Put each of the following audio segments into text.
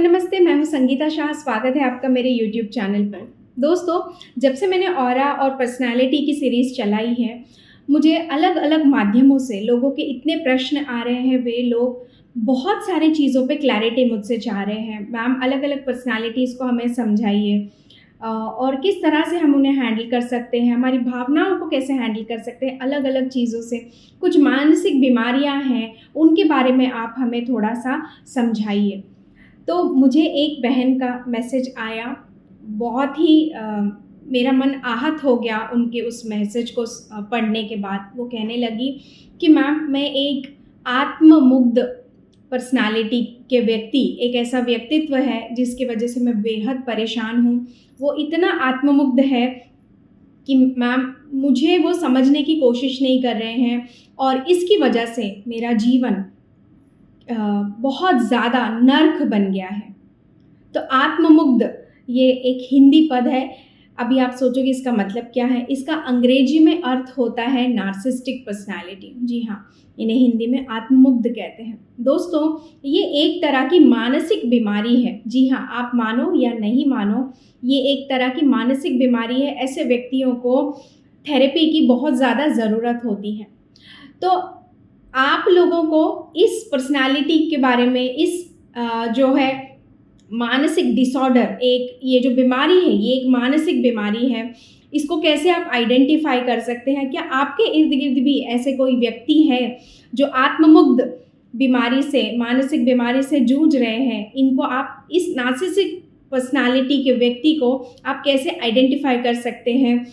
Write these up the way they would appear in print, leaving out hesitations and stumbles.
में नमस्ते, मैं हूँ संगीता शाह। स्वागत है आपका मेरे यूट्यूब चैनल पर। दोस्तों, जब से मैंने ऑरा और पर्सनैलिटी की सीरीज़ चलाई है, मुझे अलग-अलग माध्यमों से लोगों के इतने प्रश्न आ रहे हैं, वे लोग बहुत सारी चीज़ों पे क्लैरिटी मुझसे चाह रहे हैं। मैम, अलग-अलग पर्सनैलिटीज़ को हमें समझाइए और किस तरह से हम उन्हें हैंडल कर सकते हैं, हमारी भावनाओं को कैसे हैंडल कर सकते हैं अलग-अलग चीज़ों से। कुछ मानसिक बीमारियाँ हैं, उनके बारे में आप हमें थोड़ा-सा समझाइए। तो मुझे एक बहन का मैसेज आया, बहुत ही मेरा मन आहत हो गया उनके उस मैसेज को पढ़ने के बाद। वो कहने लगी कि मैम, मैं एक आत्ममुग्ध पर्सनैलिटी के व्यक्ति, एक ऐसा व्यक्तित्व है जिसकी वजह से मैं बेहद परेशान हूँ। वो इतना आत्ममुग्ध है कि मैम, मुझे वो समझने की कोशिश नहीं कर रहे हैं और इसकी वजह से मेरा जीवन बहुत ज़्यादा नर्क बन गया है। तो आत्ममुग्ध ये एक हिंदी पद है। अभी आप सोचोगे इसका मतलब क्या है? इसका अंग्रेजी में अर्थ होता है नार्सिसिस्टिक पर्सनैलिटी। जी हाँ, इन्हें हिंदी में आत्ममुग्ध कहते हैं। दोस्तों, ये एक तरह की मानसिक बीमारी है। जी हाँ, आप मानो या नहीं मानो, ये एक तरह की मानसिक बीमारी है। ऐसे व्यक्तियों को थेरेपी की बहुत ज़्यादा ज़रूरत होती है। तो आप लोगों को इस पर्सनैलिटी के बारे में, इस जो है मानसिक डिसऑर्डर, एक ये जो बीमारी है, ये एक मानसिक बीमारी है। इसको कैसे आप आइडेंटिफ़ाई कर सकते हैं? क्या आपके इर्द-गिर्द भी ऐसे कोई व्यक्ति है जो आत्ममुग्ध बीमारी से, मानसिक बीमारी से जूझ रहे हैं? इनको आप, इस नार्सिसिस्टिक पर्सनैलिटी के व्यक्ति को आप कैसे आइडेंटिफ़ाई कर सकते हैं?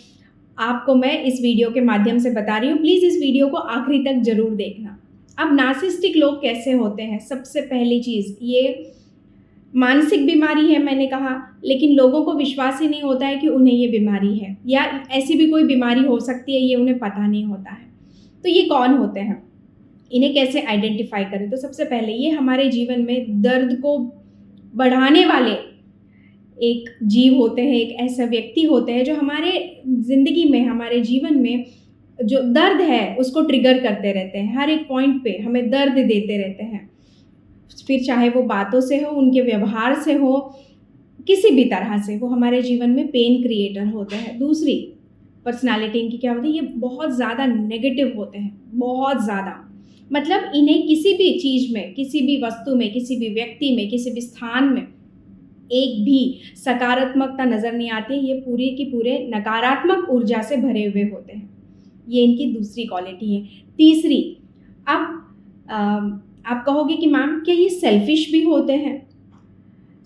आपको मैं इस वीडियो के माध्यम से बता रही हूँ। प्लीज़ इस वीडियो को आखिरी तक ज़रूर देखना। अब नार्सिसिस्टिक लोग कैसे होते हैं? सबसे पहली चीज़, ये मानसिक बीमारी है मैंने कहा, लेकिन लोगों को विश्वास ही नहीं होता है कि उन्हें ये बीमारी है, या ऐसी भी कोई बीमारी हो सकती है, ये उन्हें पता नहीं होता है। तो ये कौन होते हैं? इन्हें कैसे आइडेंटिफ़ाई करें? तो सबसे पहले ये हमारे जीवन में दर्द को बढ़ाने वाले एक जीव होते हैं, एक ऐसा व्यक्ति होते हैं जो हमारे ज़िंदगी में, हमारे जीवन में जो दर्द है उसको ट्रिगर करते रहते हैं। हर एक पॉइंट पे हमें दर्द देते रहते हैं। फिर चाहे वो बातों से हो, उनके व्यवहार से हो, किसी भी तरह से वो हमारे जीवन में पेन क्रिएटर होते हैं। दूसरी पर्सनैलिटी इनकी क्या होती है? ये बहुत ज़्यादा नेगेटिव होते हैं, बहुत ज़्यादा। मतलब इन्हें किसी भी चीज़ में, किसी भी वस्तु में, किसी भी व्यक्ति में, किसी भी स्थान में एक भी सकारात्मकता नज़र नहीं आती। ये पूरे की पूरे नकारात्मक ऊर्जा से भरे हुए होते हैं। ये इनकी दूसरी क्वालिटी है। तीसरी, अब आप कहोगे कि मैम, क्या ये सेल्फिश भी होते हैं?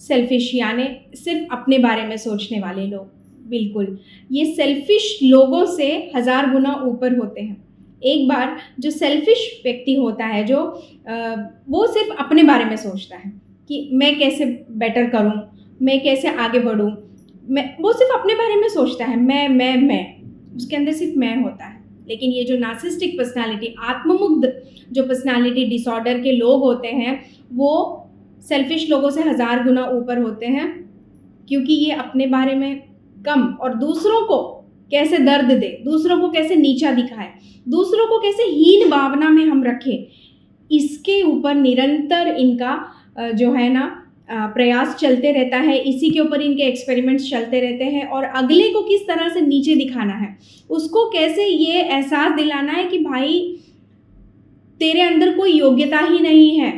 सेल्फिश यानी सिर्फ अपने बारे में सोचने वाले लोग। बिल्कुल, ये सेल्फिश लोगों से 1000 गुना ऊपर होते हैं। एक बार जो सेल्फिश व्यक्ति होता है, जो वो सिर्फ अपने बारे में सोचता है कि मैं कैसे बेटर करूं, मैं कैसे आगे बढ़ूं, वो सिर्फ अपने बारे में सोचता है। मैं उसके अंदर सिर्फ मैं होता है। लेकिन ये जो नार्सिसिस्टिक पर्सनालिटी, आत्ममुग्ध जो पर्सनालिटी डिसऑर्डर के लोग होते हैं, वो सेल्फिश लोगों से 1000 गुना ऊपर होते हैं, क्योंकि ये अपने बारे में कम और दूसरों को कैसे दर्द दे, दूसरों को कैसे नीचा दिखाए, दूसरों को कैसे हीन भावना में हम रखें, इसके ऊपर निरंतर इनका जो है ना प्रयास चलते रहता है। इसी के ऊपर इनके एक्सपेरिमेंट्स चलते रहते हैं और अगले को किस तरह से नीचे दिखाना है, उसको कैसे ये एहसास दिलाना है कि भाई, तेरे अंदर कोई योग्यता ही नहीं है,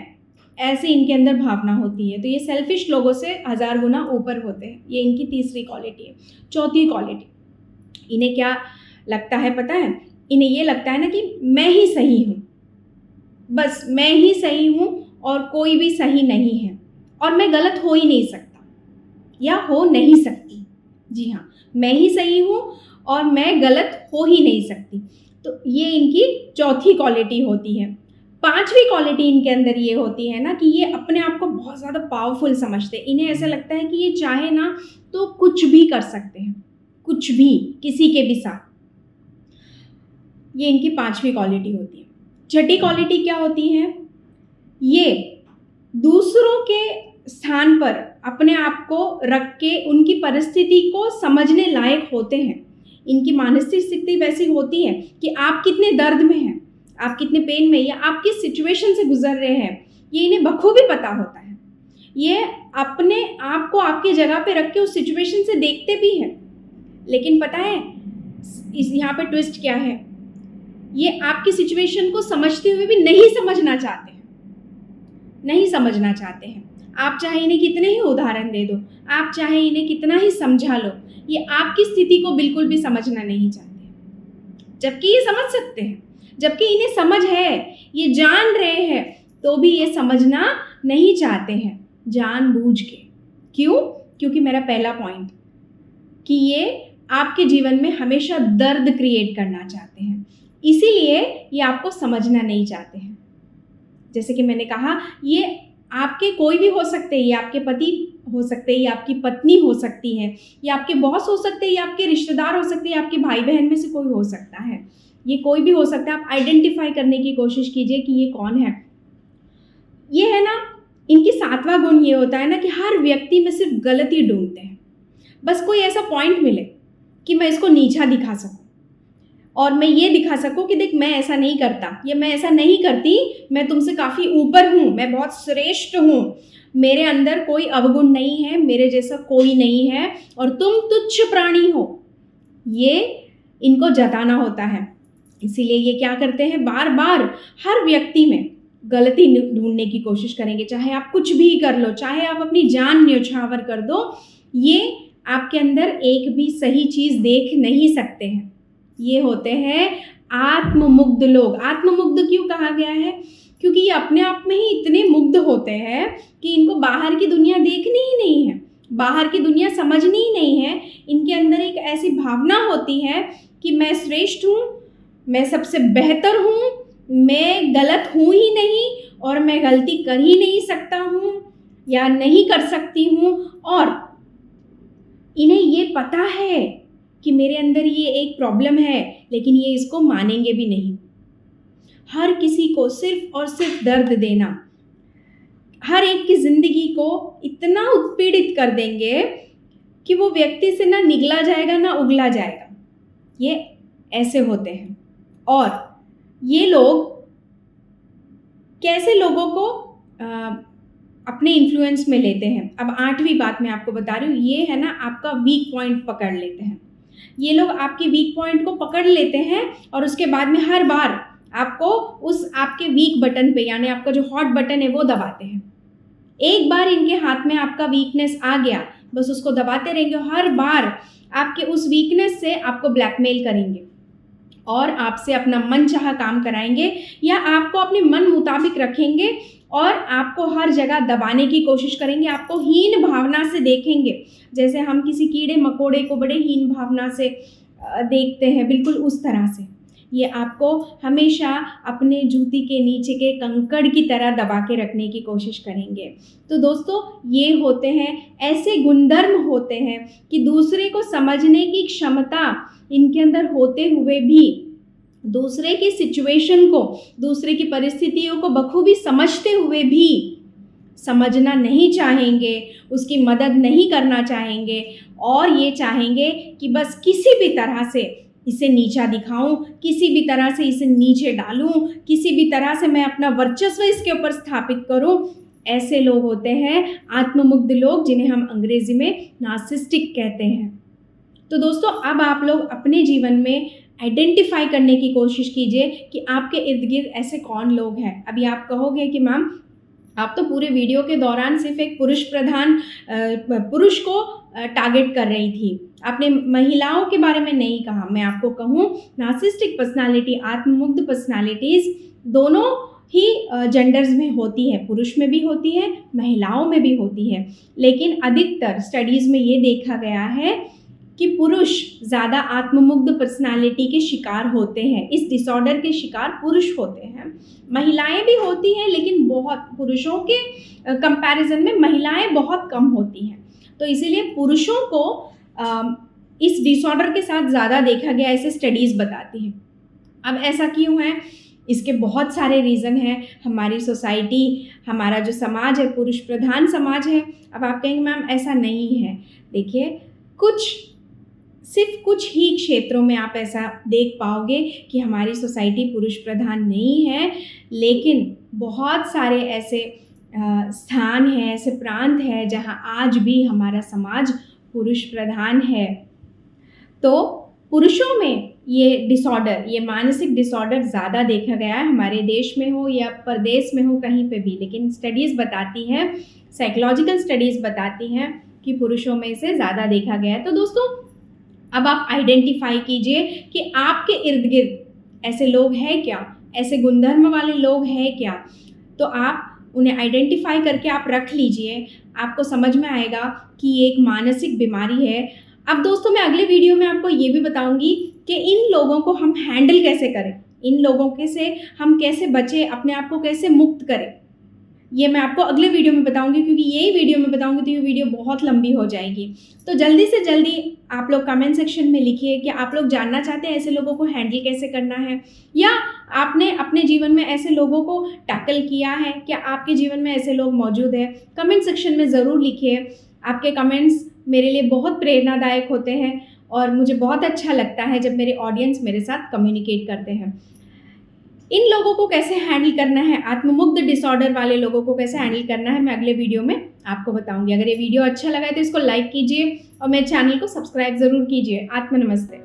ऐसे इनके अंदर भावना होती है। तो ये सेल्फिश लोगों से 1000 गुना ऊपर होते हैं। ये इनकी तीसरी क्वालिटी है। चौथी क्वालिटी, इन्हें क्या लगता है पता है? इन्हें ये लगता है ना कि मैं ही सही हूँ, बस मैं ही सही हूँ और कोई भी सही नहीं है, और मैं गलत हो ही नहीं सकता या हो नहीं सकती। जी हाँ, मैं ही सही हूँ और मैं गलत हो ही नहीं सकती। तो ये इनकी चौथी क्वालिटी होती है। पांचवी क्वालिटी इनके अंदर ये होती है ना कि ये अपने आप को बहुत ज़्यादा पावरफुल समझते हैं। इन्हें ऐसा लगता है कि ये चाहे ना तो कुछ भी कर सकते हैं, कुछ भी, किसी के भी साथ। ये इनकी पांचवी क्वालिटी होती है। छठी क्वालिटी क्या होती है? ये दूसरों के स्थान पर अपने आप को रख के उनकी परिस्थिति को समझने लायक होते हैं। इनकी मानसिक स्थिति वैसी होती है कि आप कितने दर्द में हैं, आप कितने पेन में, या आप किस सिचुएशन से गुजर रहे हैं, ये इन्हें बखूबी पता होता है। ये अपने आप को आपकी जगह पे रख के उस सिचुएशन से देखते भी हैं। लेकिन पता है इस यहाँ पे ट्विस्ट क्या है, ये आपकी सिचुएशन को समझते हुए भी नहीं समझना चाहते हैं, नहीं समझना चाहते हैं। आप चाहे इन्हें कितने ही उदाहरण दे दो, आप चाहे इन्हें कितना ही समझा लो, ये आपकी स्थिति को बिल्कुल भी समझना नहीं चाहते। जबकि ये समझ सकते हैं, जबकि इन्हें समझ है, ये जान रहे हैं, तो भी ये समझना नहीं चाहते हैं जानबूझ के। क्यों? क्योंकि मेरा पहला पॉइंट कि ये आपके जीवन में हमेशा दर्द क्रिएट करना चाहते हैं, इसीलिए ये आपको समझना नहीं चाहते हैं। जैसे कि मैंने कहा, ये आपके कोई भी हो सकते हैं, ये आपके पति हो सकते हैं, ये आपकी पत्नी हो सकती है, ये आपके बॉस हो सकते हैं, ये आपके रिश्तेदार हो सकते हैं, आपके भाई बहन में से कोई हो सकता है, ये कोई भी हो सकता है। आप आइडेंटिफाई करने की कोशिश कीजिए कि ये कौन है। ये है ना, इनकी 7वां गुण ये होता है ना कि हर व्यक्ति में सिर्फ गलती ढूंढते हैं। बस कोई ऐसा पॉइंट मिले कि मैं इसको नीचा दिखा सकूं और मैं ये दिखा सकूं कि देख मैं ऐसा नहीं करता, या मैं ऐसा नहीं करती, मैं तुमसे काफ़ी ऊपर हूँ, मैं बहुत श्रेष्ठ हूँ, मेरे अंदर कोई अवगुण नहीं है, मेरे जैसा कोई नहीं है और तुम तुच्छ प्राणी हो, ये इनको जताना होता है। इसीलिए ये क्या करते हैं, बार बार हर व्यक्ति में गलती ढूंढने की कोशिश करेंगे। चाहे आप कुछ भी कर लो, चाहे आप अपनी जान न्यौछावर कर दो, ये आपके अंदर एक भी सही चीज़ देख नहीं सकते हैं। ये होते हैं आत्ममुग्ध लोग। आत्ममुग्ध क्यों कहा गया है? क्योंकि ये अपने आप में ही इतने मुग्ध होते हैं कि इनको बाहर की दुनिया देखनी ही नहीं है, बाहर की दुनिया समझनी ही नहीं है। इनके अंदर एक ऐसी भावना होती है कि मैं श्रेष्ठ हूँ, मैं सबसे बेहतर हूँ, मैं गलत हूँ ही नहीं और मैं गलती कर ही नहीं सकता हूँ या नहीं कर सकती हूँ। और इन्हें ये पता है कि मेरे अंदर ये एक प्रॉब्लम है, लेकिन ये इसको मानेंगे भी नहीं। हर किसी को सिर्फ और सिर्फ दर्द देना, हर एक की ज़िंदगी को इतना उत्पीड़ित कर देंगे कि वो व्यक्ति से ना निगला जाएगा ना उगला जाएगा। ये ऐसे होते हैं। और ये लोग कैसे लोगों को अपने इन्फ्लुएंस में लेते हैं। अब 8वीं बात मैं आपको बता रही हूँ, ये है ना आपका वीक पॉइंट पकड़ लेते हैं। ये लोग आपके वीक पॉइंट को पकड़ लेते हैं और उसके बाद में हर बार आपको उस आपके वीक बटन पे, यानी आपका जो हॉट बटन है वो दबाते हैं। एक बार इनके हाथ में आपका वीकनेस आ गया, बस उसको दबाते रहेंगे। हर बार आपके उस वीकनेस से आपको ब्लैकमेल करेंगे और आपसे अपना मनचाहा काम कराएंगे या आपको अपने मन मुताबिक रखेंगे और आपको हर जगह दबाने की कोशिश करेंगे। आपको हीन भावना से देखेंगे, जैसे हम किसी कीड़े मकोड़े को बड़े हीन भावना से देखते हैं, बिल्कुल उस तरह से ये आपको हमेशा अपने जूती के नीचे के कंकड़ की तरह दबा के रखने की कोशिश करेंगे। तो दोस्तों, ये होते हैं ऐसे गुणधर्म होते हैं कि दूसरे को समझने की क्षमता इनके अंदर होते हुए भी दूसरे की सिचुएशन को, दूसरे की परिस्थितियों को बखूबी समझते हुए भी समझना नहीं चाहेंगे, उसकी मदद नहीं करना चाहेंगे और ये चाहेंगे कि बस किसी भी तरह से इसे नीचा दिखाऊं, किसी भी तरह से इसे नीचे डालूं, किसी भी तरह से मैं अपना वर्चस्व इसके ऊपर स्थापित करूं। ऐसे लोग होते हैं आत्ममुग्ध लोग, जिन्हें हम अंग्रेजी में नार्सिसिस्टिक कहते हैं। तो दोस्तों, अब आप लोग अपने जीवन में आइडेंटिफाई करने की कोशिश कीजिए कि आपके इर्द गिर्द ऐसे कौन लोग हैं। अभी आप कहोगे कि मैम आप तो पूरे वीडियो के दौरान सिर्फ एक पुरुष को टारगेट कर रही थी, आपने महिलाओं के बारे में नहीं कहा। मैं आपको कहूँ, नार्सिसिस्टिक पर्सनालिटी, आत्ममुग्ध पर्सनालिटीज़ दोनों ही जेंडर्स में होती है, पुरुष में भी होती है, महिलाओं में भी होती है। लेकिन अधिकतर स्टडीज़ में ये देखा गया है कि पुरुष ज़्यादा आत्ममुग्ध पर्सनालिटी के शिकार होते हैं। इस डिसऑर्डर के शिकार पुरुष होते हैं। महिलाएं भी होती हैं, लेकिन बहुत पुरुषों के कंपैरिजन में महिलाएं बहुत कम होती हैं। तो इसीलिए पुरुषों को इस डिसऑर्डर के साथ ज़्यादा देखा गया, ऐसे स्टडीज़ बताती हैं। अब ऐसा क्यों है? इसके बहुत सारे रीज़न हैं। हमारी सोसाइटी, हमारा जो समाज है, पुरुष प्रधान समाज है। अब आप कहेंगे मैम ऐसा नहीं है। देखिए, सिर्फ कुछ ही क्षेत्रों में आप ऐसा देख पाओगे कि हमारी सोसाइटी पुरुष प्रधान नहीं है, लेकिन बहुत सारे ऐसे स्थान है, ऐसे प्रांत है जहाँ आज भी हमारा समाज पुरुष प्रधान है। तो पुरुषों में ये डिसऑर्डर, ये मानसिक डिसऑर्डर ज़्यादा देखा गया है, हमारे देश में हो या परदेश में हो, कहीं पे भी। लेकिन स्टडीज़ बताती हैं, साइकोलॉजिकल स्टडीज़ बताती हैं कि पुरुषों में इसे ज़्यादा देखा गया है। तो दोस्तों, अब आप आइडेंटिफाई कीजिए कि आपके इर्द-गिर्द ऐसे लोग हैं क्या? ऐसे गुणधर्म वाले लोग हैं क्या? तो आप उन्हें आइडेंटिफाई करके आप रख लीजिए, आपको समझ में आएगा कि ये एक मानसिक बीमारी है। अब दोस्तों, मैं अगले वीडियो में आपको ये भी बताऊँगी कि इन लोगों को हम हैंडल कैसे करें, इन लोगों के से हम कैसे बचें, अपने आप को कैसे मुक्त करें। ये मैं आपको अगले वीडियो में बताऊँगी, क्योंकि यही वीडियो में बताऊँगी तो ये वीडियो बहुत लंबी हो जाएगी। तो जल्दी से जल्दी आप लोग कमेंट सेक्शन में लिखिए कि आप लोग जानना चाहते हैं ऐसे लोगों को हैंडल कैसे करना है, या आपने अपने जीवन में ऐसे लोगों को टैकल किया है, क्या आपके जीवन में ऐसे लोग मौजूद हैं? कमेंट सेक्शन में ज़रूर लिखिए। आपके कमेंट्स मेरे लिए बहुत प्रेरणादायक होते हैं और मुझे बहुत अच्छा लगता है जब मेरे ऑडियंस मेरे साथ कम्युनिकेट करते हैं। इन लोगों को कैसे हैंडल करना है, आत्ममुग्ध डिसऑर्डर वाले लोगों को कैसे हैंडल करना है, मैं अगले वीडियो में आपको बताऊंगी। अगर ये वीडियो अच्छा लगा है तो इसको लाइक कीजिए और मेरे चैनल को सब्सक्राइब ज़रूर कीजिए। आत्म नमस्ते।